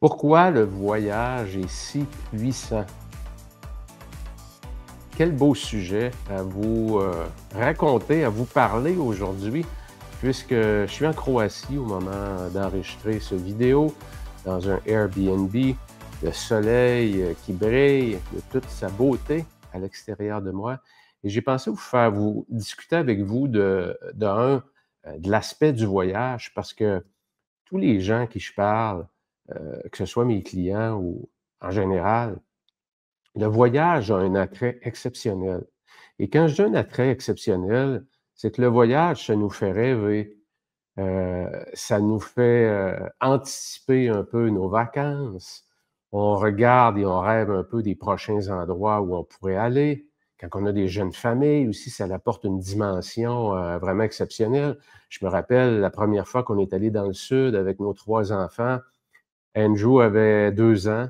Pourquoi le voyage est si puissant? Quel beau sujet à vous, raconter, à vous parler aujourd'hui, puisque je suis en Croatie au moment d'enregistrer cette vidéo, dans un Airbnb, le soleil, qui brille de toute sa beauté à l'extérieur de moi et j'ai pensé vous discuter avec vous de l'aspect du voyage parce que tous les gens à qui je parle, que ce soit mes clients ou en général, le voyage a un attrait exceptionnel. Et quand je dis un attrait exceptionnel, c'est que le voyage, ça nous fait rêver, ça nous fait, anticiper un peu nos vacances. On regarde et on rêve un peu des prochains endroits où on pourrait aller. Quand on a des jeunes familles aussi, ça apporte une dimension, vraiment exceptionnelle. Je me rappelle la première fois qu'on est allé dans le sud avec nos 3 enfants. Andrew avait 2 ans,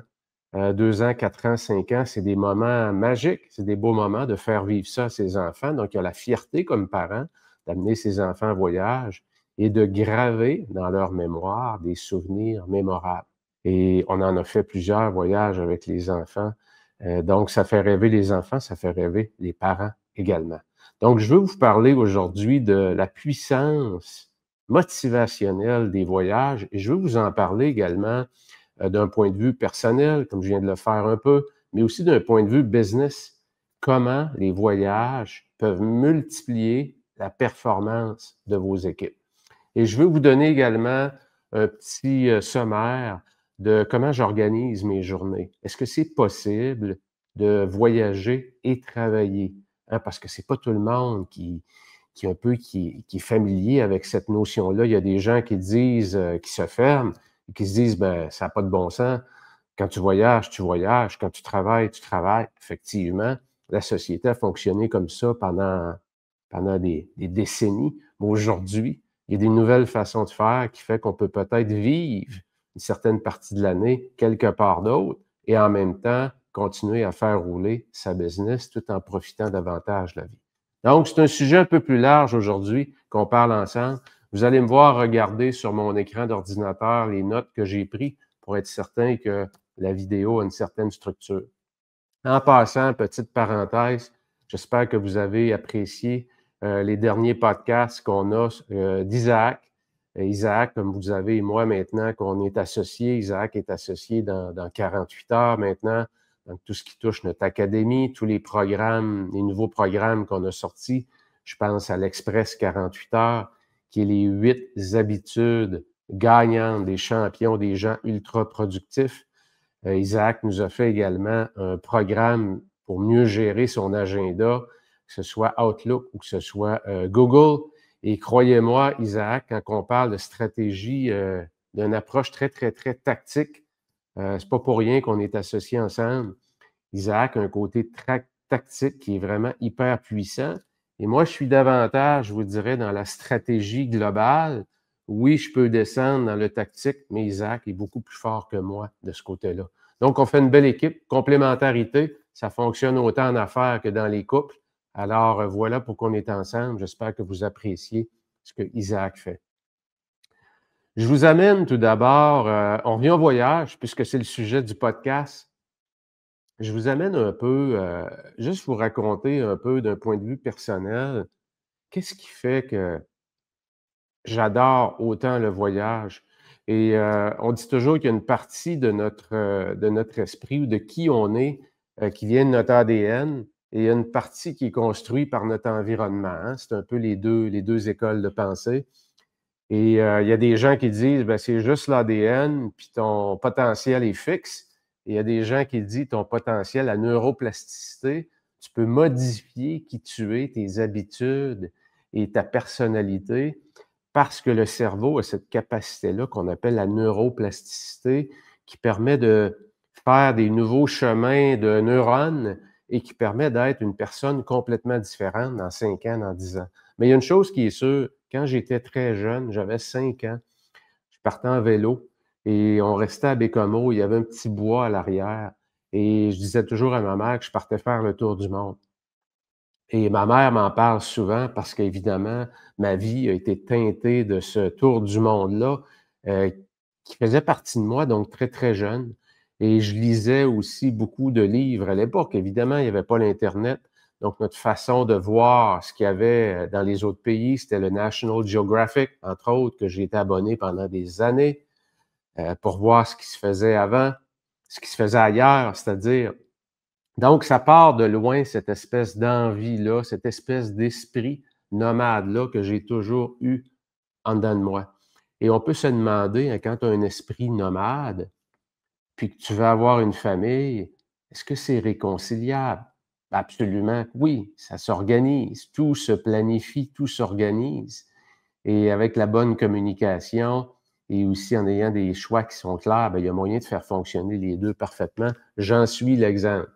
2 ans, 4 ans, 5 ans. C'est des moments magiques, c'est des beaux moments de faire vivre ça à ses enfants. Donc il y a la fierté comme parent d'amener ses enfants en voyage et de graver dans leur mémoire des souvenirs mémorables. Et on en a fait plusieurs voyages avec les enfants. Donc ça fait rêver les enfants, ça fait rêver les parents également. Donc je veux vous parler aujourd'hui de la puissance motivationnelle des voyages et je veux vous en parler également d'un point de vue personnel, comme je viens de le faire un peu, mais aussi d'un point de vue business. Comment les voyages peuvent multiplier la performance de vos équipes. Et je veux vous donner également un petit sommaire de comment j'organise mes journées. Est-ce que c'est possible de voyager et travailler? Hein, parce que c'est pas tout le monde qui est familier avec cette notion-là. Il y a des gens qui disent, qui se ferment et qui se disent: «Ben, ça n'a pas de bon sens. Quand tu voyages, tu voyages. Quand tu travailles, tu travailles». Effectivement, la société a fonctionné comme ça pendant des décennies. Mais aujourd'hui, il y a des nouvelles façons de faire qui fait qu'on peut peut-être vivre une certaine partie de l'année quelque part d'autre et en même temps continuer à faire rouler sa business tout en profitant davantage de la vie. Donc, c'est un sujet un peu plus large aujourd'hui qu'on parle ensemble. Vous allez me voir regarder sur mon écran d'ordinateur les notes que j'ai prises pour être certain que la vidéo a une certaine structure. En passant, petite parenthèse, j'espère que vous avez apprécié les derniers podcasts qu'on a d'Isaac. Isaac, comme vous avez, moi maintenant qu'on est associé, Isaac est associé dans 48 heures maintenant. Donc, tout ce qui touche notre académie, tous les programmes, les nouveaux programmes qu'on a sortis. Je pense à l'Express 48 heures, qui est les 8 habitudes gagnantes des champions, des gens ultra productifs. Isaac nous a fait également un programme pour mieux gérer son agenda, que ce soit Outlook ou que ce soit Google. Et croyez-moi, Isaac, quand on parle de stratégie, d'une approche très, très, très tactique, c'est pas pour rien qu'on est associés ensemble. Isaac a un côté tactique qui est vraiment hyper puissant. Et moi, je suis davantage, je vous dirais, dans la stratégie globale. Oui, je peux descendre dans le tactique, mais Isaac est beaucoup plus fort que moi de ce côté-là. Donc, on fait une belle équipe, complémentarité. Ça fonctionne autant en affaires que dans les couples. Alors, voilà pourquoi on est ensemble. J'espère que vous appréciez ce que Isaac fait. Je vous amène tout d'abord, on revient au voyage, puisque c'est le sujet du podcast. Je vous amène un peu, juste vous raconter un peu d'un point de vue personnel, qu'est-ce qui fait que j'adore autant le voyage et on dit toujours qu'il y a une partie de notre esprit ou de qui on est, qui vient de notre ADN et il y a une partie qui est construite par notre environnement, hein. C'est un peu les 2 écoles de pensée et il y a des gens qui disent: «Ben, c'est juste l'ADN, puis ton potentiel est fixe». Et il y a des gens qui disent: «Ton potentiel, la neuroplasticité, tu peux modifier qui tu es, tes habitudes et ta personnalité, parce que le cerveau a cette capacité-là qu'on appelle la neuroplasticité, qui permet de faire des nouveaux chemins de neurones et qui permet d'être une personne complètement différente dans 5 ans, dans 10 ans». Mais il y a une chose qui est sûre, quand j'étais très jeune, j'avais 5 ans, je partais en vélo et on restait à Bécomo, il y avait un petit bois à l'arrière et je disais toujours à ma mère que je partais faire le tour du monde. Et ma mère m'en parle souvent parce qu'évidemment, ma vie a été teintée de ce tour du monde-là, heu, qui faisait partie de moi, donc très, très jeune. Et je lisais aussi beaucoup de livres à l'époque. Évidemment, il n'y avait pas l'internet, donc notre façon de voir ce qu'il y avait, dans les autres pays, c'était le National Geographic, entre autres, que j'ai été abonné pendant des années, pour voir ce qui se faisait avant, ce qui se faisait ailleurs, c'est-à-dire donc ça part de loin cette espèce d'envie-là, cette espèce d'esprit nomade-là que j'ai toujours eu en dedans de moi. Et on peut se demander, hein, quand tu as un esprit nomade, puis que tu veux avoir une famille, est-ce que c'est réconciliable? Absolument que oui, ça s'organise, tout se planifie, tout s'organise. Et avec la bonne communication et aussi en ayant des choix qui sont clairs, bien, il y a moyen de faire fonctionner les 2 parfaitement. J'en suis l'exemple.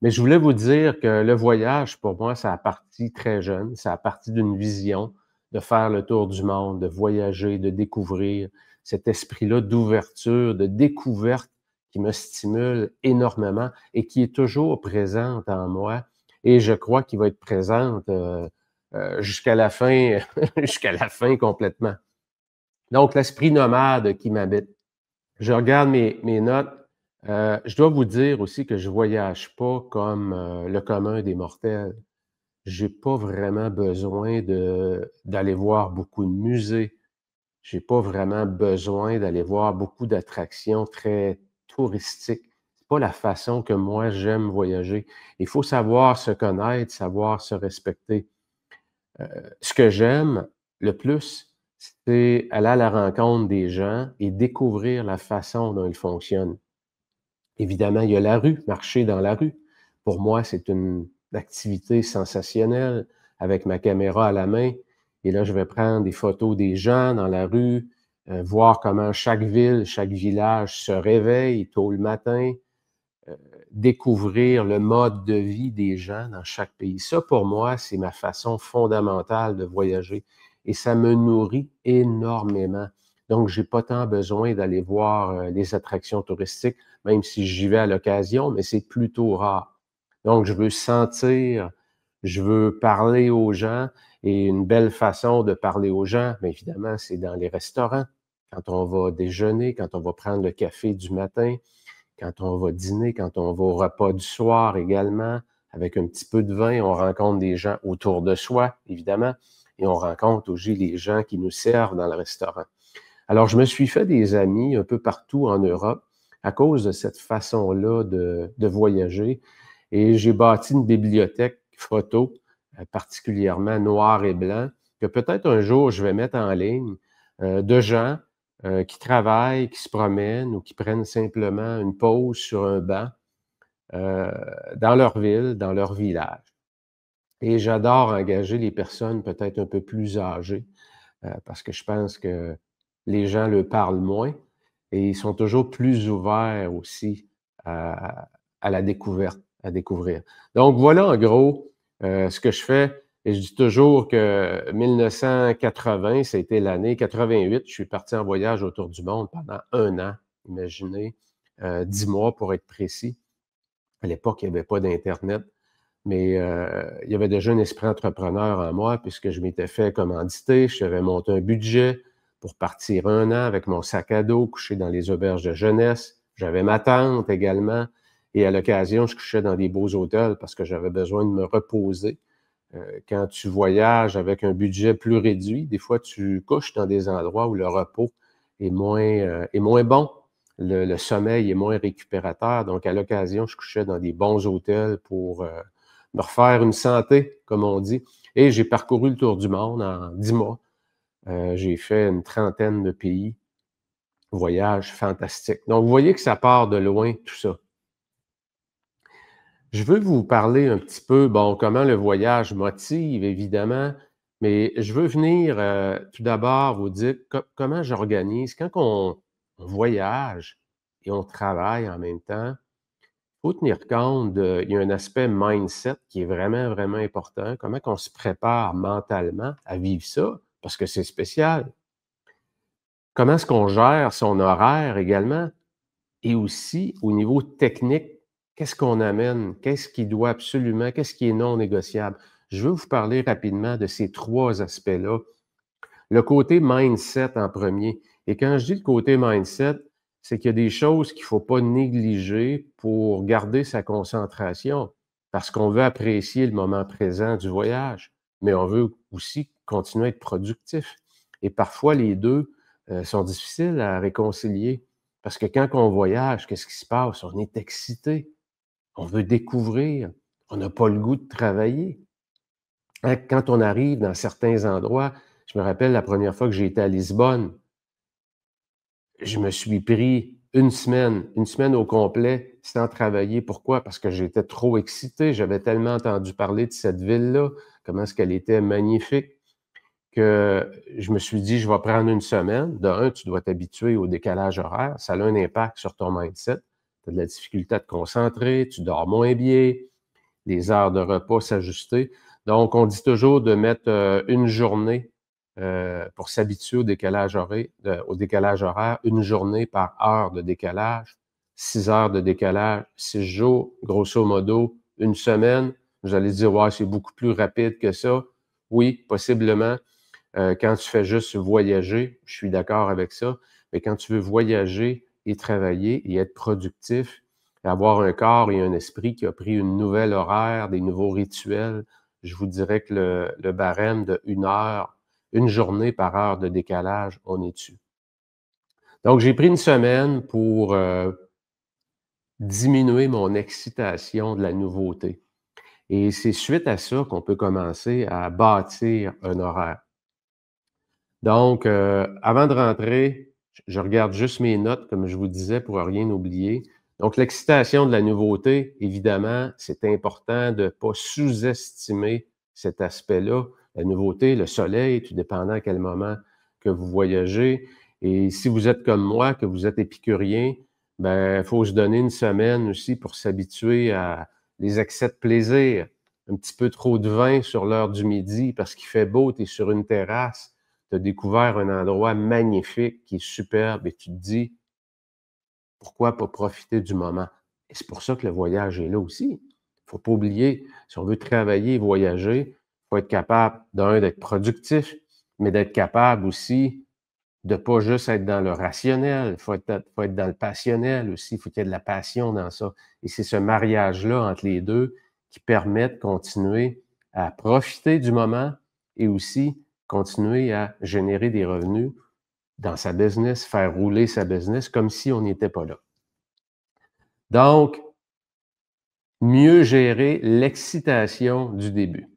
Mais je voulais vous dire que le voyage, pour moi, ça a parti très jeune, ça a parti d'une vision de faire le tour du monde, de voyager, de découvrir cet esprit-là d'ouverture, de découverte qui me stimule énormément et qui est toujours présente en moi et je crois qu'il va être présente, jusqu'à la fin jusqu'à la fin complètement. Donc l'esprit nomade qui m'habite. Je regarde mes notes. Je dois vous dire aussi que je voyage pas comme, le commun des mortels. J'ai pas vraiment besoin d'aller voir beaucoup de musées. J'ai pas vraiment besoin d'aller voir beaucoup d'attractions très touristiques. C'est pas la façon que moi j'aime voyager. Il faut savoir se connaître, savoir se respecter. Ce que j'aime le plus, c'est aller à la rencontre des gens et découvrir la façon dont ils fonctionnent. Évidemment, il y a la rue, marcher dans la rue. Pour moi, c'est une activité sensationnelle avec ma caméra à la main. Et là, je vais prendre des photos des gens dans la rue, voir comment chaque ville, chaque village se réveille tôt le matin, heu, découvrir le mode de vie des gens dans chaque pays. Ça, pour moi, c'est ma façon fondamentale de voyager et ça me nourrit énormément. Donc j'ai pas tant besoin d'aller voir, les attractions touristiques, même si j'y vais à l'occasion, mais c'est plutôt rare. Donc je veux sentir, je veux parler aux gens et une belle façon de parler aux gens, bien évidemment, c'est dans les restaurants, quand on va déjeuner, quand on va prendre le café du matin, quand on va dîner, quand on va au repas du soir également, avec un petit peu de vin, on rencontre des gens autour de soi, évidemment, et on rencontre aussi les gens qui nous servent dans le restaurant. Alors, je me suis fait des amis un peu partout en Europe à cause de cette façon-là de voyager et j'ai bâti une bibliothèque photo, particulièrement noir et blanc, que peut-être un jour je vais mettre en ligne, de gens qui travaillent, qui se promènent ou qui prennent simplement une pause sur un banc, heu, dans leur ville, dans leur village. Et j'adore engager les personnes peut-être un peu plus âgées, parce que je pense que les gens le parlent moins et ils sont toujours plus ouverts aussi à la découverte, à découvrir. Donc voilà en gros, ce que je fais et je dis toujours que 1980, ça a été l'année 88, je suis parti en voyage autour du monde pendant 1 an, imaginez, 10 mois pour être précis. À l'époque, il n'y avait pas d'internet, mais il y avait déjà un esprit entrepreneur en moi puisque je m'étais fait commanditer, j'avais monté un budget pour partir 1 an avec mon sac à dos, coucher dans les auberges de jeunesse. J'avais ma tente également et à l'occasion, je couchais dans des beaux hôtels parce que j'avais besoin de me reposer. Quand tu voyages avec un budget plus réduit, des fois, tu couches dans des endroits où le repos est moins bon. Le sommeil est moins récupérateur. Donc, à l'occasion, je couchais dans des bons hôtels pour, me refaire une santé, comme on dit. Et j'ai parcouru le tour du monde en 10 mois. J'ai fait une trentaine de pays. Voyage fantastique. Donc, vous voyez que ça part de loin, tout ça. Je veux vous parler un petit peu, bon, comment le voyage motive, évidemment, mais je veux venir, tout d'abord vous dire comment j'organise. Quand on voyage et on travaille en même temps, il faut tenir compte il y a un aspect mindset qui est vraiment, vraiment important. Comment qu'on se prépare mentalement à vivre ça, parce que c'est spécial. Comment est-ce qu'on gère son horaire également? Et aussi, au niveau technique, qu'est-ce qu'on amène? Qu'est-ce qui doit absolument qu'est-ce qui est non négociable? Je veux vous parler rapidement de ces 3 aspects-là. Le côté mindset en premier. Et quand je dis le côté mindset, c'est qu'il y a des choses qu'il ne faut pas négliger pour garder sa concentration, parce qu'on veut apprécier le moment présent du voyage, mais on veut aussi continuer à être productif. Et parfois, les 2 sont difficiles à réconcilier, parce que quand on voyage, qu'est-ce qui se passe? On est excité, on veut découvrir, on n'a pas le goût de travailler. Hein, quand on arrive dans certains endroits, je me rappelle la première fois que j'ai été à Lisbonne, je me suis pris une semaine au complet sans travailler. Pourquoi? Parce que j'étais trop excité. J'avais tellement entendu parler de cette ville-là, comment est-ce qu'elle était magnifique, que je me suis dit: «Je vais prendre une semaine». De un, tu dois t'habituer au décalage horaire. Ça a un impact sur ton mindset. Tu as de la difficulté à te concentrer, tu dors moins bien, les heures de repas s'ajuster. Donc, on dit toujours de mettre, une journée, pour s'habituer au décalage horaire, une journée par heure de décalage, 6 heures de décalage, 6 jours, grosso modo, une semaine. Vous allez dire: «Ouais, c'est beaucoup plus rapide que ça». Oui, possiblement, quand tu fais juste voyager, je suis d'accord avec ça, mais quand tu veux voyager et travailler et être productif, et avoir un corps et un esprit qui a pris une nouvelle horaire, des nouveaux rituels, je vous dirais que le barème de 1 heure, une journée par heure de décalage, on est dessus. Donc j'ai pris une semaine pour, diminuer mon excitation de la nouveauté et c'est suite à ça qu'on peut commencer à bâtir un horaire. Donc, avant de rentrer, je regarde juste mes notes, comme je vous disais, pour rien oublier. Donc, l'excitation de la nouveauté, évidemment, c'est important de ne pas sous-estimer cet aspect-là. La nouveauté, le soleil, tout dépendant à quel moment que vous voyagez. Et si vous êtes comme moi, que vous êtes épicurien, ben, il faut se donner une semaine aussi pour s'habituer à les excès de plaisir. Un petit peu trop de vin sur l'heure du midi parce qu'il fait beau, tu es sur une terrasse, tu as découvert un endroit magnifique qui est superbe et tu te dis: «Pourquoi pas profiter du moment?» Et c'est pour ça que le voyage est là aussi. Il faut pas oublier, si on veut travailler et voyager, il faut être capable, d'un, d'être productif, mais d'être capable aussi de pas juste être dans le rationnel. Il faut être dans le passionnel aussi. Il faut qu'il y ait de la passion dans ça et c'est ce mariage-là entre les 2 qui permet de continuer à profiter du moment et aussi continuer à générer des revenus dans sa business, faire rouler sa business comme si on n'était pas là. Donc, mieux gérer l'excitation du début.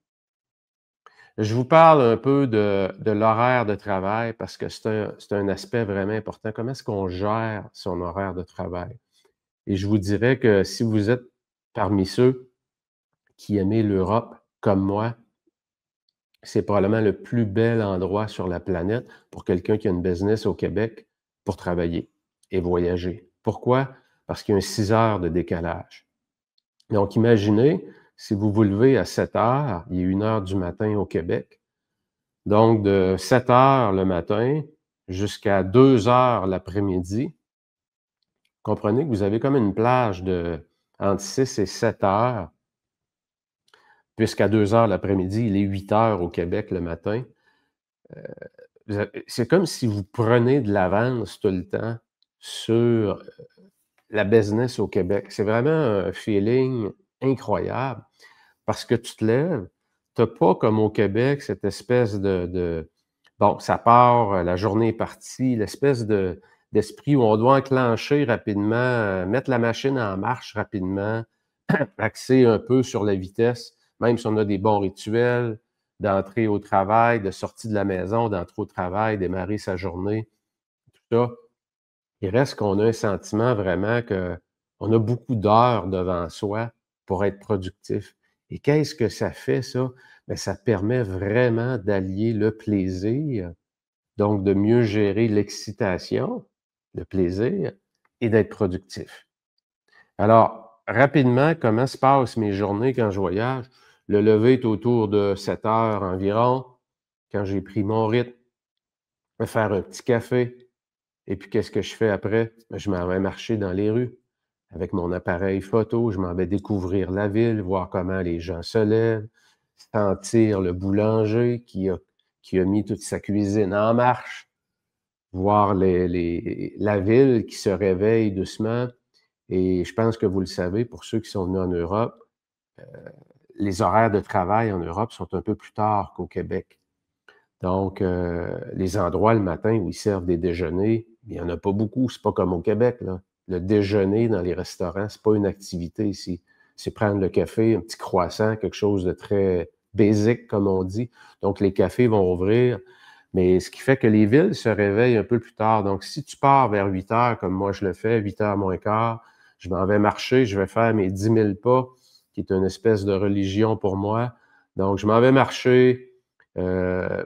Je vous parle un peu de l'horaire de travail parce que c'est un aspect vraiment important. Comment est-ce qu'on gère son horaire de travail? Et je vous dirais que si vous êtes parmi ceux qui aimez l'Europe comme moi, c'est probablement le plus bel endroit sur la planète pour quelqu'un qui a une business au Québec pour travailler et voyager. Pourquoi? Parce qu'il y a un 6 heures de décalage. Donc imaginez, si vous vous levez à 7 heures, il est 1 heure du matin au Québec. Donc de 7 heures le matin jusqu'à 2 heures l'après-midi, comprenez que vous avez comme une plage de entre 6 et 7 heures, puisqu'à 2 heures l'après-midi, il est 8 heures au Québec le matin. C'est comme si vous prenez de l'avance tout le temps sur la business au Québec. C'est vraiment un feeling incroyable parce que tu te lèves, tu as pas comme au Québec cette espèce de bon, ça part, la journée est partie, l'espèce d'esprit où on doit enclencher rapidement, mettre la machine en marche rapidement, axer un peu sur la vitesse, même si on a des bons rituels d'entrée au travail, de sortie de la maison, d'entrée au travail, démarrer sa journée, tout ça. Il reste qu'on a un sentiment vraiment qu'on a beaucoup d'heures devant soi pour être productif. Et qu'est-ce que ça fait ça? Bien, ça permet vraiment d'allier le plaisir, donc de mieux gérer l'excitation, le plaisir et d'être productif. Alors, rapidement, comment se passent mes journées quand je voyage? Le lever est autour de 7 heures environ, quand j'ai pris mon rythme, me faire un petit café et puis qu'est-ce que je fais après? Ben, je m'en vais marcher dans les rues avec mon appareil photo, je m'en vais découvrir la ville, voir comment les gens se lèvent, sentir le boulanger qui a mis toute sa cuisine en marche, voir la ville qui se réveille doucement. Et je pense que vous le savez, pour ceux qui sont venus en Europe, les horaires de travail en Europe sont un peu plus tard qu'au Québec. Donc, les endroits le matin où ils servent des déjeuners, il n'y en a pas beaucoup. C'est pas comme au Québec, là. Le déjeuner dans les restaurants, c'est pas une activité ici. C'est prendre le café, un petit croissant, quelque chose de très basique, comme on dit. Donc, les cafés vont ouvrir, mais ce qui fait que les villes se réveillent un peu plus tard. Donc, si tu pars vers 8 heures, comme moi je le fais, 8 heures moins quart, je m'en vais marcher, je vais faire mes 10 000 pas, qui est une espèce de religion pour moi. Donc, je m'en vais marcher,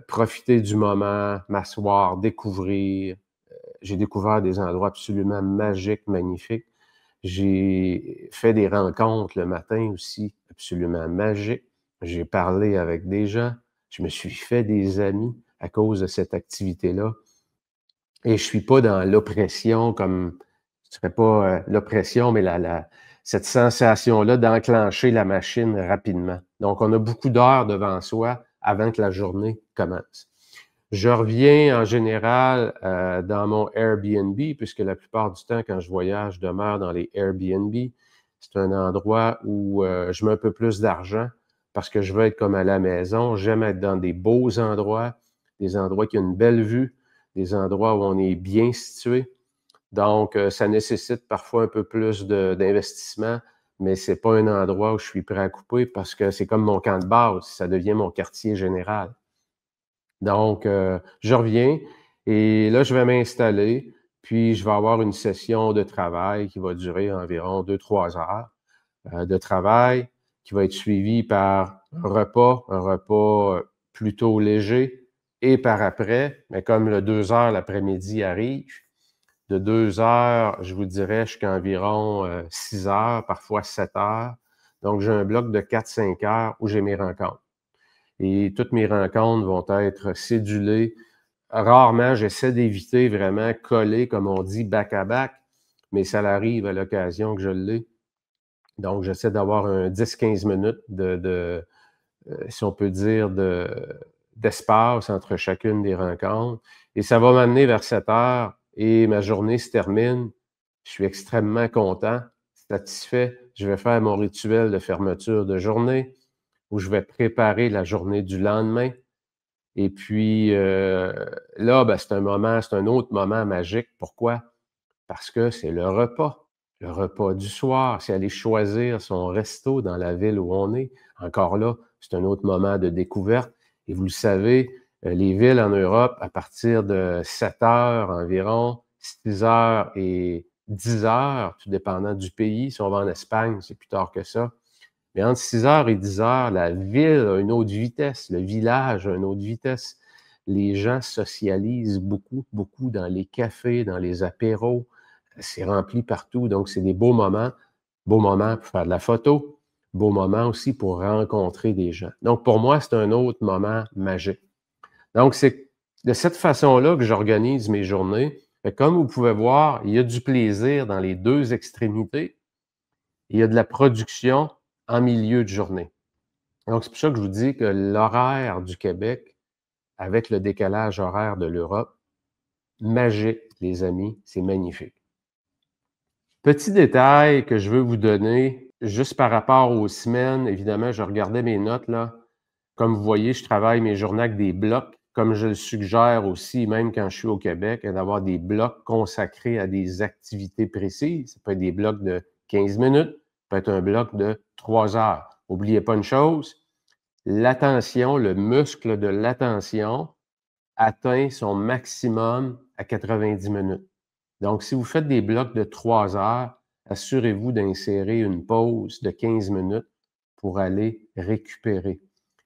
profiter du moment, m'asseoir, découvrir. J'ai découvert des endroits absolument magiques, magnifiques. J'ai fait des rencontres le matin aussi, absolument magiques. J'ai parlé avec des gens. Je me suis fait des amis à cause de cette activité-là. Et je suis pas dans l'oppression comme ce serait pas l'oppression, mais cette sensation-là d'enclencher la machine rapidement. Donc, on a beaucoup d'heures devant soi avant que la journée commence. Je reviens en général dans mon Airbnb, puisque la plupart du temps, quand je voyage, je demeure dans les Airbnb. C'est un endroit où je mets un peu plus d'argent parce que je veux être comme à la maison. J'aime être dans des beaux endroits, des endroits qui ont une belle vue, des endroits où on est bien situé. Donc, ça nécessite parfois un peu plus d'investissement, mais c'est pas un endroit où je suis prêt à couper parce que c'est comme mon camp de base, ça devient mon quartier général. Donc, je reviens et là, je vais m'installer, puis je vais avoir une session de travail qui va durer environ 2-3 heures de travail, qui va être suivie par un repas plutôt léger, et par après, mais comme le 2 heures l'après-midi arrive, de 2 heures, je vous dirais, jusqu'à environ 6 heures, parfois 7 heures. Donc, j'ai un bloc de 4-5 heures où j'ai mes rencontres. Et toutes mes rencontres vont être cédulées. Rarement, j'essaie d'éviter vraiment coller, comme on dit, back-à-back, mais ça arrive à l'occasion que je l'ai. Donc, j'essaie d'avoir un 10-15 minutes si on peut dire, d'espace entre chacune des rencontres. Et ça va m'amener vers 7 heures et ma journée se termine. Je suis extrêmement content, satisfait. Je vais faire mon rituel de fermeture de journée où je vais préparer la journée du lendemain. Et puis là, ben, c'est un autre moment magique. Pourquoi? Parce que c'est le repas du soir. C'est aller choisir son resto dans la ville où on est. Encore là, c'est un autre moment de découverte. Et vous le savez, les villes en Europe, à partir de 7 heures environ, 6 heures et 10 heures, tout dépendant du pays. Si on va en Espagne, c'est plus tard que ça. Mais entre 6 heures et 10 heures, la ville a une autre vitesse, le village a une autre vitesse. Les gens socialisent beaucoup, beaucoup dans les cafés, dans les apéros. C'est rempli partout, donc c'est des beaux moments pour faire de la photo, beaux moments aussi pour rencontrer des gens. Donc pour moi, c'est un autre moment magique. Donc c'est de cette façon-là que j'organise mes journées. Et comme vous pouvez voir, il y a du plaisir dans les deux extrémités. Il y a de la production en milieu de journée. Donc, c'est pour ça que je vous dis que l'horaire du Québec, avec le décalage horaire de l'Europe, magique, les amis, c'est magnifique. Petit détail que je veux vous donner, juste par rapport aux semaines, évidemment, je regardais mes notes là. Comme vous voyez, je travaille mes journées avec des blocs, comme je le suggère aussi, même quand je suis au Québec, d'avoir des blocs consacrés à des activités précises. Ça peut être des blocs de 15 minutes, ça peut être un bloc de 3 heures. N'oubliez pas une chose, l'attention, le muscle de l'attention atteint son maximum à 90 minutes. Donc, si vous faites des blocs de 3 heures, assurez-vous d'insérer une pause de 15 minutes pour aller récupérer.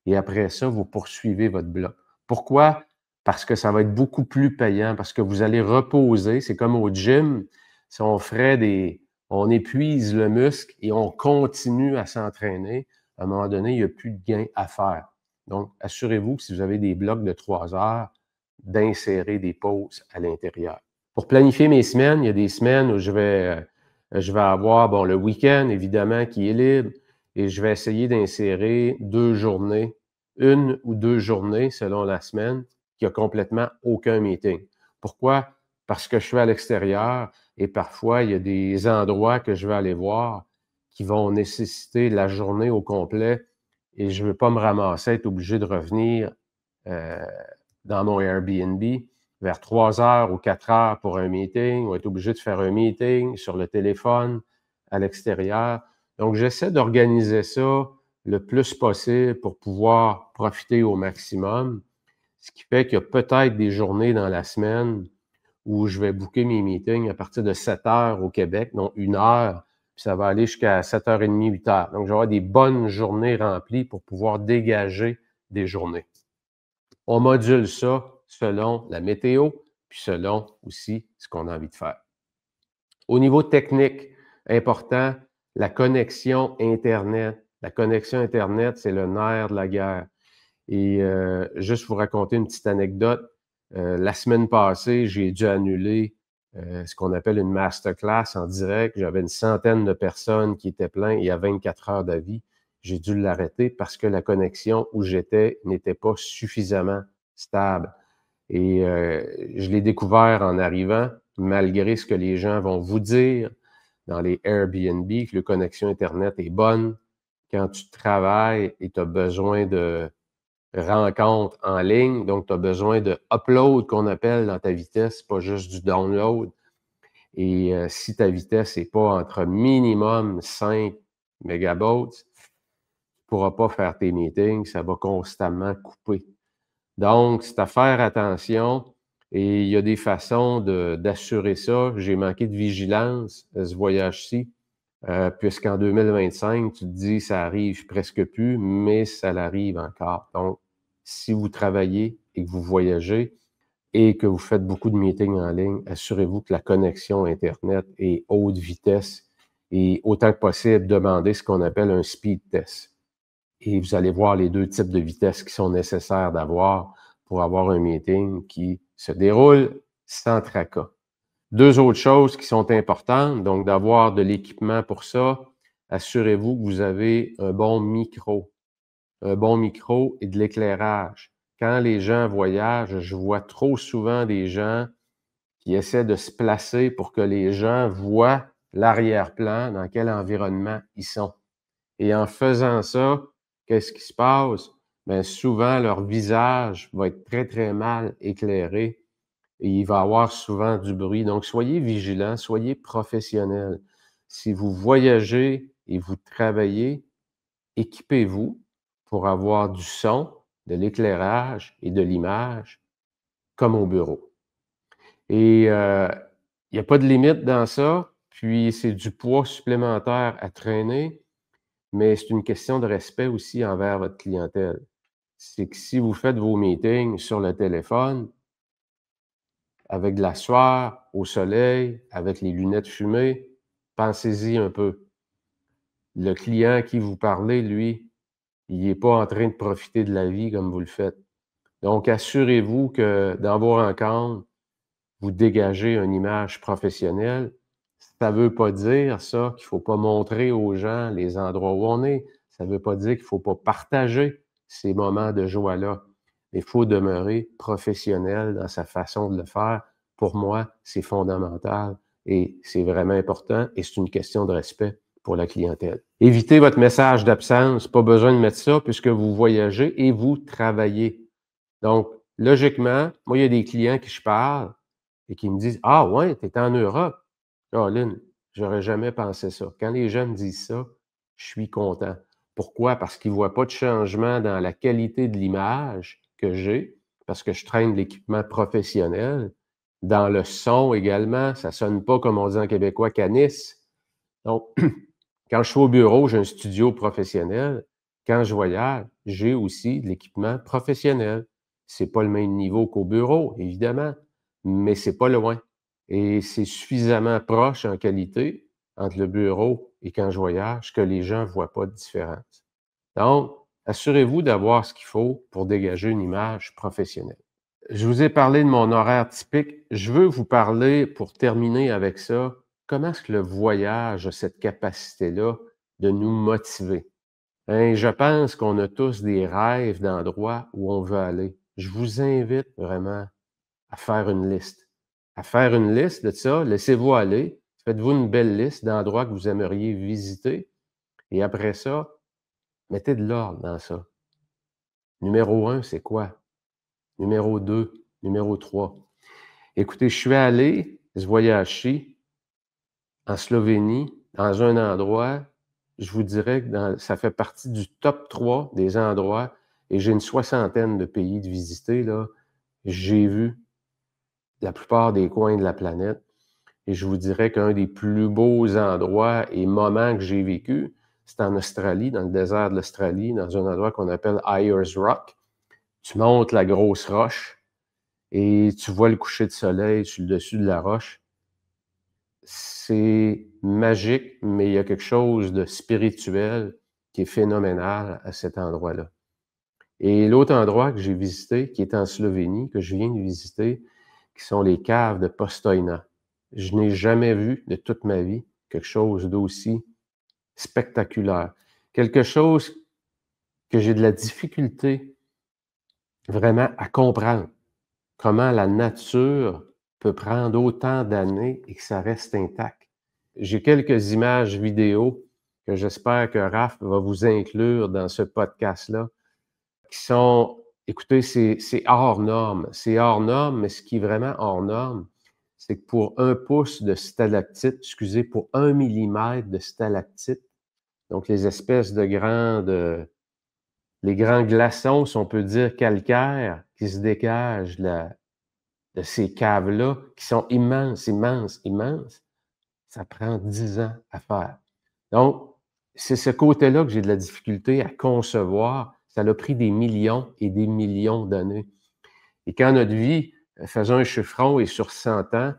Et après ça, vous poursuivez votre bloc. Pourquoi? Parce que ça va être beaucoup plus payant, parce que vous allez reposer. C'est comme au gym, si on épuise le muscle et on continue à s'entraîner, à un moment donné, il n'y a plus de gain à faire. Donc, assurez-vous que si vous avez des blocs de 3 heures, d'insérer des pauses à l'intérieur. Pour planifier mes semaines, il y a des semaines où je vais avoir, bon, le week-end, évidemment, qui est libre, et je vais essayer d'insérer 2 journées, 1 ou 2 journées selon la semaine, qui a complètement aucun meeting. Pourquoi? Parce que je suis à l'extérieur et parfois, il y a des endroits que je vais aller voir qui vont nécessiter la journée au complet et je ne veux pas me ramasser, être obligé de revenir euh, dans mon Airbnb vers 3 heures ou 4 heures pour un meeting, ou être obligé de faire un meeting sur le téléphone à l'extérieur. Donc, j'essaie d'organiser ça le plus possible pour pouvoir profiter au maximum, ce qui fait qu'il y a peut-être des journées dans la semaine où je vais booker mes meetings à partir de 7 heures au Québec, non 1 heure, puis ça va aller jusqu'à 7h30, 8 heures. Donc, je vais avoir des bonnes journées remplies pour pouvoir dégager des journées. On module ça selon la météo, puis selon aussi ce qu'on a envie de faire. Au niveau technique, important, la connexion Internet. La connexion Internet, c'est le nerf de la guerre. Et juste vous raconter une petite anecdote. La semaine passée, j'ai dû annuler ce qu'on appelle une masterclass en direct. J'avais une centaine de personnes qui étaient pleines. Il y a 24 heures d'avis. J'ai dû l'arrêter parce que la connexion où j'étais n'était pas suffisamment stable. Et je l'ai découvert en arrivant, malgré ce que les gens vont vous dire dans les Airbnb, que la connexion Internet est bonne. Quand tu travailles et tu as besoin de rencontres en ligne, donc tu as besoin de upload qu'on appelle dans ta vitesse, pas juste du download. Et si ta vitesse n'est pas entre minimum 5 mégabytes, tu ne pourras pas faire tes meetings, ça va constamment couper. Donc, c'est à faire attention et il y a des façons d'assurer ça. J'ai manqué de vigilance à ce voyage-ci, puisqu'en 2025, tu te dis ça arrive presque plus, mais ça l'arrive encore. Donc, si vous travaillez et que vous voyagez et que vous faites beaucoup de meetings en ligne, assurez-vous que la connexion Internet est haute vitesse et autant que possible, demandez ce qu'on appelle un speed test. Et vous allez voir les 2 types de vitesses qui sont nécessaires d'avoir pour avoir un meeting qui se déroule sans tracas. 2 autres choses qui sont importantes, donc d'avoir de l'équipement pour ça. Assurez-vous que vous avez un bon micro et de l'éclairage. Quand les gens voyagent, je vois trop souvent des gens qui essaient de se placer pour que les gens voient l'arrière-plan, dans quel environnement ils sont. Et en faisant ça, qu'est-ce qui se passe? Bien, souvent, leur visage va être très, très mal éclairé et il va y avoir souvent du bruit. Donc, soyez vigilants, soyez professionnels. Si vous voyagez et vous travaillez, équipez-vous pour avoir du son, de l'éclairage et de l'image comme au bureau. Et il n'y a pas de limite dans ça, puis c'est du poids supplémentaire à traîner, mais c'est une question de respect aussi envers votre clientèle. C'est que si vous faites vos meetings sur le téléphone, avec de la sueur, au soleil, avec les lunettes fumées, pensez-y un peu. Le client à qui vous parlez, lui, il n'est pas en train de profiter de la vie comme vous le faites. Donc, assurez-vous que dans vos rencontres, vous dégagez une image professionnelle. Ça ne veut pas dire ça qu'il ne faut pas montrer aux gens les endroits où on est. Ça ne veut pas dire qu'il ne faut pas partager ces moments de joie-là. Mais il faut demeurer professionnel dans sa façon de le faire. Pour moi, c'est fondamental et c'est vraiment important et c'est une question de respect pour la clientèle. Évitez votre message d'absence. Pas besoin de mettre ça puisque vous voyagez et vous travaillez. Donc, logiquement, moi, il y a des clients qui je parle et qui me disent: «Ah ouais, tu es en Europe?» Caroline, j'aurais jamais pensé ça. Quand les gens me disent ça, je suis content. Pourquoi? Parce qu'ils ne voient pas de changement dans la qualité de l'image que j'ai, parce que je traîne de l'équipement professionnel. Dans le son également, ça ne sonne pas comme on dit en québécois «canis». Donc, quand je suis au bureau, j'ai un studio professionnel. Quand je voyage, j'ai aussi de l'équipement professionnel. C'est pas le même niveau qu'au bureau, évidemment, mais c'est pas loin. Et c'est suffisamment proche en qualité entre le bureau et quand je voyage que les gens ne voient pas de différence. Donc, assurez-vous d'avoir ce qu'il faut pour dégager une image professionnelle. Je vous ai parlé de mon horaire typique. Je veux vous parler, pour terminer avec ça, comment est-ce que le voyage a cette capacité-là de nous motiver? Hein, je pense qu'on a tous des rêves d'endroits où on veut aller. Je vous invite vraiment à faire une liste. à faire une liste de ça. Laissez-vous aller. Faites-vous une belle liste d'endroits que vous aimeriez visiter. Et après ça, mettez de l'ordre dans ça. Numéro 1, c'est quoi? Numéro 2, numéro 3. Écoutez, je suis allé ce voyage-ci en Slovénie, dans un endroit, je vous dirais que ça fait partie du top 3 des endroits, et j'ai une soixantaine de pays de visiter, là. J'ai vu la plupart des coins de la planète, et je vous dirais qu'un des plus beaux endroits et moments que j'ai vécu, c'est en Australie, dans le désert de l'Australie, dans un endroit qu'on appelle Ayers Rock. Tu montes la grosse roche et tu vois le coucher de soleil sur le dessus de la roche. C'est magique, mais il y a quelque chose de spirituel qui est phénoménal à cet endroit-là. Et l'autre endroit que j'ai visité, qui est en Slovénie, que je viens de visiter, qui sont les caves de Postojna. Je n'ai jamais vu de toute ma vie quelque chose d'aussi spectaculaire. Quelque chose que j'ai de la difficulté vraiment à comprendre. Comment la nature peut prendre autant d'années et que ça reste intact. J'ai quelques images vidéo que j'espère que Raph va vous inclure dans ce podcast-là, qui sont, écoutez, c'est hors norme. C'est hors norme, mais ce qui est vraiment hors norme, c'est que pour 1 pouce de stalactite, excusez, pour 1 millimètre de stalactite, donc les espèces de les grands glaçons, si on peut dire, calcaires, qui se dégagent de ces caves-là, qui sont immenses, immenses, immenses, ça prend 10 ans à faire. Donc, c'est ce côté-là que j'ai de la difficulté à concevoir. Ça a pris des millions et des millions d'années. Et quand notre vie, faisant un chiffron, est sur 100 ans,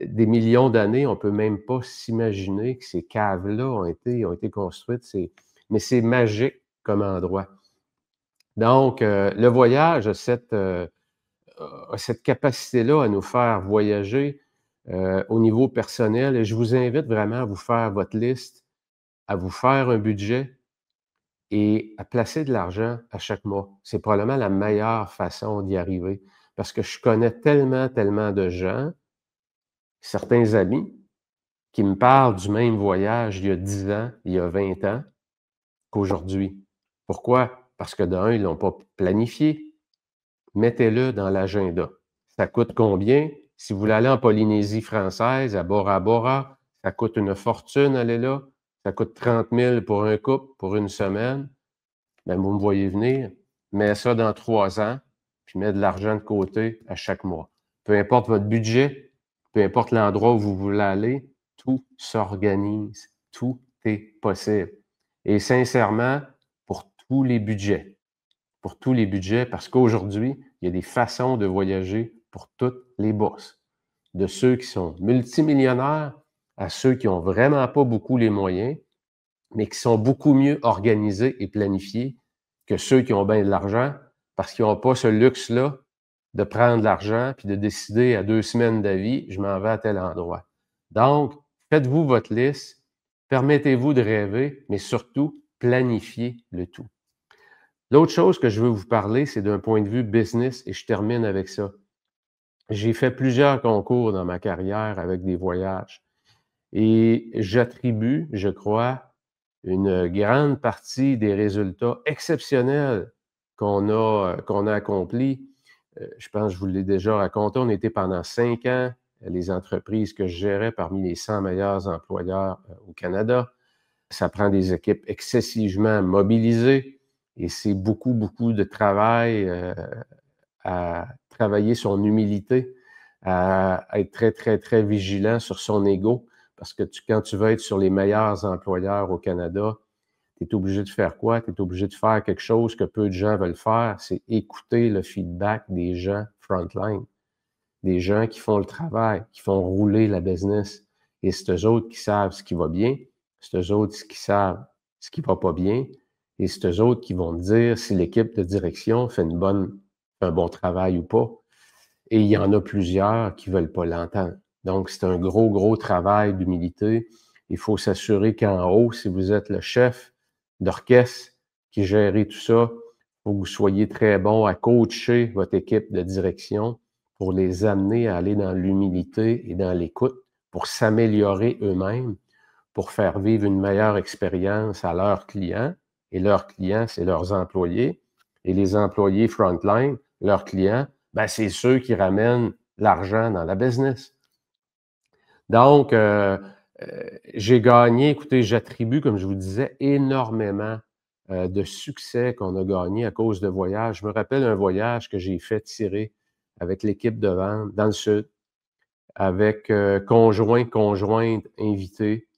des millions d'années, on ne peut même pas s'imaginer que ces caves-là ont été construites. Mais c'est magique comme endroit. Donc, le voyage a cette capacité-là à nous faire voyager au niveau personnel. Et je vous invite vraiment à vous faire votre liste, à vous faire un budget et à placer de l'argent à chaque mois. C'est probablement la meilleure façon d'y arriver. Parce que je connais tellement, tellement de gens, certains amis, qui me parlent du même voyage il y a 10 ans, il y a 20 ans, qu'aujourd'hui. Pourquoi? Parce que d'un, ils ne l'ont pas planifié. Mettez-le dans l'agenda. Ça coûte combien? Si vous voulez aller en Polynésie française, à Bora Bora, ça coûte une fortune, aller là. Ça coûte 30 000 pour un couple, pour une semaine. Bien, vous me voyez venir. Mets ça dans 3 ans, puis mets de l'argent de côté à chaque mois. Peu importe votre budget, peu importe l'endroit où vous voulez aller, tout s'organise. Tout est possible. Et sincèrement, pour tous les budgets, parce qu'aujourd'hui, il y a des façons de voyager pour toutes les bourses. De ceux qui sont multimillionnaires à ceux qui n'ont vraiment pas beaucoup les moyens, mais qui sont beaucoup mieux organisés et planifiés que ceux qui ont bien de l'argent, parce qu'ils n'ont pas ce luxe-là de prendre l'argent puis de décider à 2 semaines d'avis, je m'en vais à tel endroit. Donc, faites-vous votre liste, permettez-vous de rêver, mais surtout, planifiez le tout. L'autre chose que je veux vous parler, c'est d'un point de vue business, et je termine avec ça. J'ai fait plusieurs concours dans ma carrière avec des voyages et j'attribue, je crois, une grande partie des résultats exceptionnels qu'on a accomplis. Je pense que je vous l'ai déjà raconté, on était pendant 5 ans les entreprises que je gérais parmi les 100 meilleurs employeurs au Canada. Ça prend des équipes excessivement mobilisées et c'est beaucoup, beaucoup de travail à travailler son humilité, à être très, très, très vigilant sur son ego. Parce que quand tu veux être sur les meilleurs employeurs au Canada, tu es obligé de faire quoi? Tu es obligé de faire quelque chose que peu de gens veulent faire, c'est écouter le feedback des gens frontline, des gens qui font le travail, qui font rouler la business. Et c'est eux autres qui savent ce qui va bien, c'est eux autres qui savent ce qui va pas bien, et c'est eux autres qui vont dire si l'équipe de direction fait un bon travail ou pas. Et il y en a plusieurs qui veulent pas l'entendre. Donc, c'est un gros, gros travail d'humilité. Il faut s'assurer qu'en haut, si vous êtes le chef d'orchestre qui gère tout ça, il faut que vous soyez très bon à coacher votre équipe de direction pour les amener à aller dans l'humilité et dans l'écoute, pour s'améliorer eux-mêmes, pour faire vivre une meilleure expérience à leurs clients. Et leurs clients, c'est leurs employés. Et les employés frontline, leurs clients, ben, c'est ceux qui ramènent l'argent dans la business. Donc, j'ai gagné, écoutez, j'attribue, comme je vous disais, énormément de succès qu'on a gagné à cause de voyages. Je me rappelle un voyage que j'ai fait tirer avec l'équipe de vente dans le sud, avec conjointes invités.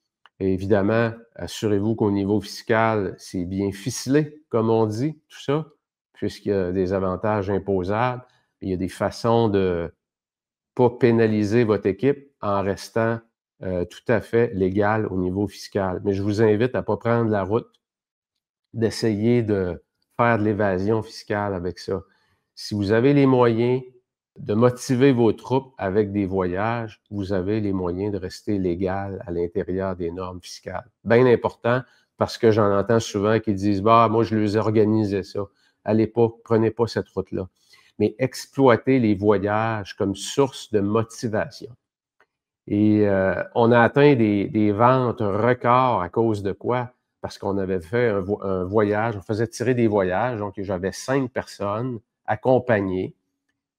Et évidemment, assurez-vous qu'au niveau fiscal, c'est bien ficelé, comme on dit, tout ça, puisqu'il y a des avantages imposables. Il y a des façons de pas pénaliser votre équipe en restant tout à fait légal au niveau fiscal. Mais je vous invite à ne pas prendre la route d'essayer de faire de l'évasion fiscale avec ça. Si vous avez les moyens de motiver vos troupes avec des voyages, vous avez les moyens de rester légal à l'intérieur des normes fiscales. Bien important, parce que j'en entends souvent qui disent « Bah, moi, je les ai organisé ça. Allez pas, prenez pas cette route-là. » Mais exploitez les voyages comme source de motivation. Et on a atteint des ventes records à cause de quoi? Parce qu'on avait fait un voyage, on faisait tirer des voyages, donc j'avais 5 personnes accompagnées,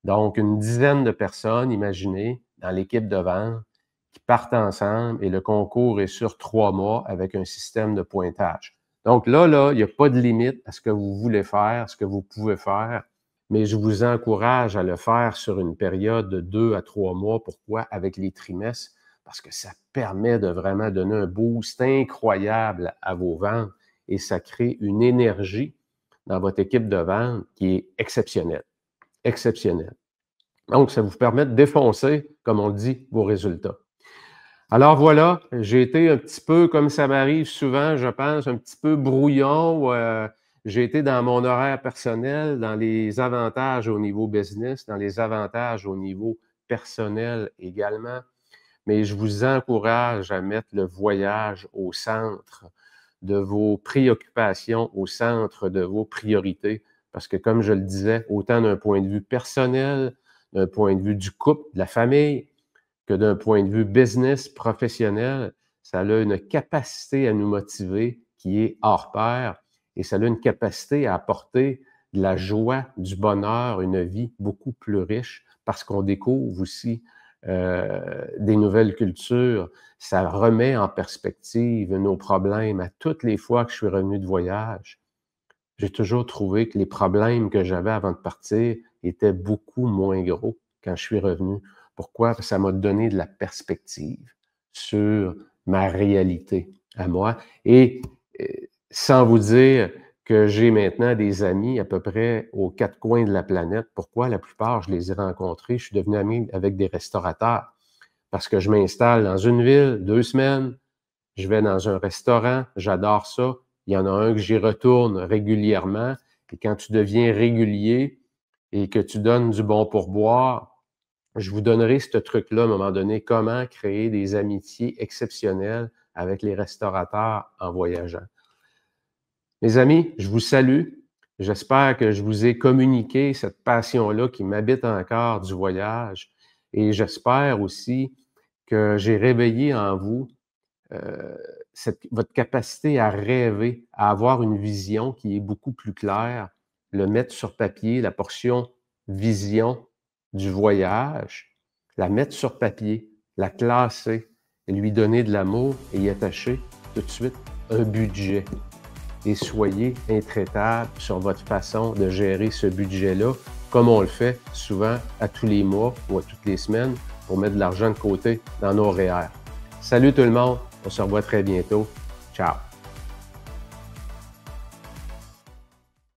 donc une dizaine de personnes, imaginez, dans l'équipe de vente, qui partent ensemble et le concours est sur 3 mois avec un système de pointage. Donc là, il n'y a pas de limite à ce que vous voulez faire, ce que vous pouvez faire, mais je vous encourage à le faire sur une période de 2 à 3 mois. Pourquoi? Avec les trimestres, parce que ça permet de vraiment donner un boost incroyable à vos ventes et ça crée une énergie dans votre équipe de vente qui est exceptionnelle. Exceptionnelle. Donc, ça vous permet de défoncer, comme on le dit, vos résultats. Alors voilà, j'ai été un petit peu, comme ça m'arrive souvent, je pense, un petit peu brouillon. J'ai été dans mon horaire personnel, dans les avantages au niveau business, dans les avantages au niveau personnel également. Mais je vous encourage à mettre le voyage au centre de vos préoccupations, au centre de vos priorités. Parce que, comme je le disais, autant d'un point de vue personnel, d'un point de vue du couple, de la famille, que d'un point de vue business, professionnel, ça a une capacité à nous motiver qui est hors pair et ça a une capacité à apporter de la joie, du bonheur, une vie beaucoup plus riche parce qu'on découvre aussi des nouvelles cultures. Ça remet en perspective nos problèmes. À toutes les fois que je suis revenu de voyage, j'ai toujours trouvé que les problèmes que j'avais avant de partir étaient beaucoup moins gros quand je suis revenu. Pourquoi? Parce que ça m'a donné de la perspective sur ma réalité à moi. Et sans vous dire que j'ai maintenant des amis à peu près aux 4 coins de la planète. Pourquoi? La plupart, je les ai rencontrés. Je suis devenu ami avec des restaurateurs parce que je m'installe dans une ville, 2 semaines, je vais dans un restaurant, j'adore ça. Il y en a un que j'y retourne régulièrement. Et quand tu deviens régulier et que tu donnes du bon pourboire, je vous donnerai ce truc-là à un moment donné, comment créer des amitiés exceptionnelles avec les restaurateurs en voyageant. Mes amis, je vous salue. J'espère que je vous ai communiqué cette passion-là qui m'habite encore du voyage. Et j'espère aussi que j'ai réveillé en vous votre capacité à rêver, à avoir une vision qui est beaucoup plus claire, le mettre sur papier, la portion vision du voyage, la mettre sur papier, la classer, et lui donner de l'amour et y attacher tout de suite un budget. Et soyez intraitable sur votre façon de gérer ce budget-là, comme on le fait souvent à tous les mois ou à toutes les semaines pour mettre de l'argent de côté dans nos REER. Salut tout le monde! On se revoit très bientôt. Ciao!